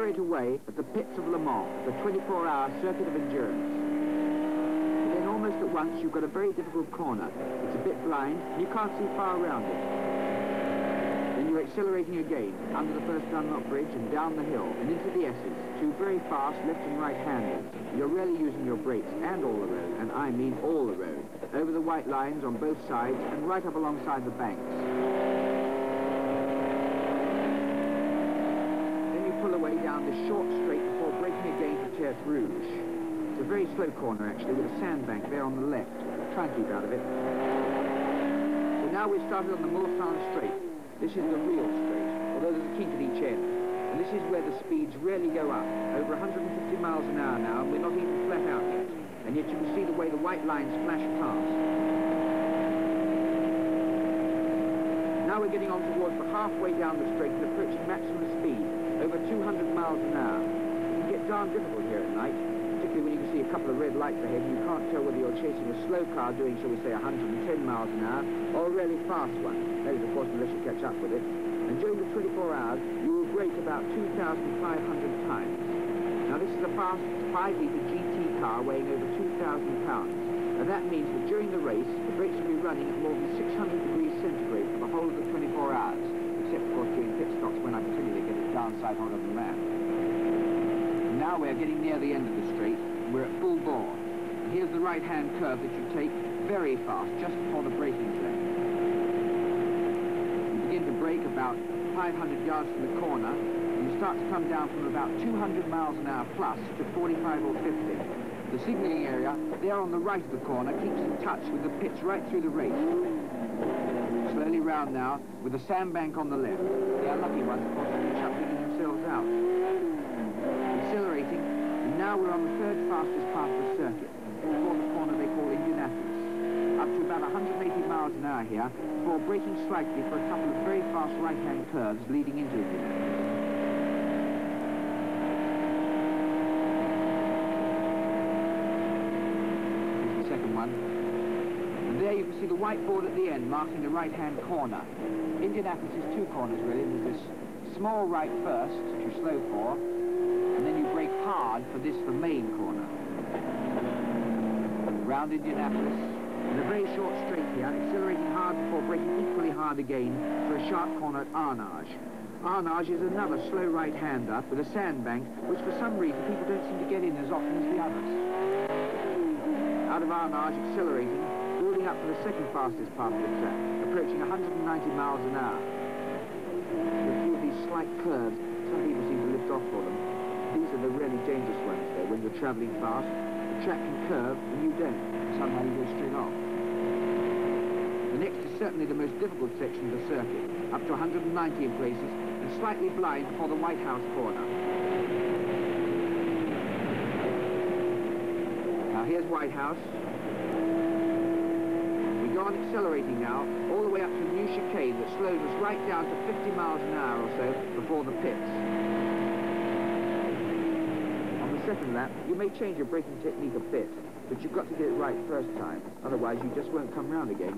straight away at the pits of Lemans, the 24-hour circuit of endurance. But then almost at once you've got a very difficult corner. It's a bit blind, and you can't see far around it. Then you're accelerating again, under the first Dunlop Bridge and down the hill, and into the S's, two very fast left and right-handers. You're really using your brakes and all the road, and I mean all the road, over the white lines on both sides and right up alongside the banks. Pull away down this short straight before breaking again to Tertre Rouge. It's a very slow corner actually, with a sandbank there on the left. Try and keep out of it. So now we've started on the Mulsanne straight. This is the real straight, although there's a kink at each end. And this is where the speeds really go up, over 150 miles an hour now, and we're not even flat out yet. And yet you can see the way the white lines flash past. Now we're getting on towards the halfway down the straight and approaching maximum speed, over 200 miles an hour. It can get darn difficult here at night, particularly when you can see a couple of red lights ahead and you can't tell whether you're chasing a slow car doing, shall we say, 110 miles an hour, or a really fast one. That is, of course, unless you catch up with it. And during the 24 hours, you will brake about 2,500 times. Now, this is a fast 5-litre GT car weighing over 2,000 pounds. And that means that during the race, the brakes will be running at more than 600 degrees centigrade for the whole of the 24 hours. Except, of course, during pit stops when I continually get it downside on of the man. Now we're getting near the end of the straight. We're at full bore. And here's the right-hand curve that you take very fast, just before the braking zone. You begin to brake about 500 yards from the corner, and you start to come down from about 200 miles an hour plus to 45 or 50. The signalling area, there on the right of the corner, keeps in touch with the pits right through the race. Slowly round now, with the sandbank on the left. The unlucky ones, of course, finish up digging themselves out. Accelerating, and now we're on the third fastest part of the circuit, before the corner they call Indianapolis. Up to about 180 miles an hour here, before braking slightly for a couple of very fast right-hand curves leading into Indianapolis. Here's the second one. There you can see the white board at the end marking the right-hand corner. Indianapolis is two corners really. There's this small right first, which you slow for, and then you brake hard for this, the main corner. Round Indianapolis, in a very short straight here, accelerating hard before braking equally hard again for a sharp corner at Arnage. Arnage is another slow right-hander with a sandbank, which for some reason people don't seem to get in as often as the others. Out of Arnage, accelerating, building up for the second fastest part of the track, approaching 190 miles an hour. With a few of these slight curves, some people seem to lift off for them. These are the really dangerous ones, though, when you're travelling fast. The track can curve, and you don't. Somehow you go straight off. The next is certainly the most difficult section of the circuit, up to 190 in places, and slightly blind before the White House corner. Now here's White House. We go on accelerating now, all the way up to a new chicane that slows us right down to 50 miles an hour or so before the pits. On the second lap, you may change your braking technique a bit, but you've got to get it right first time, otherwise you just won't come round again.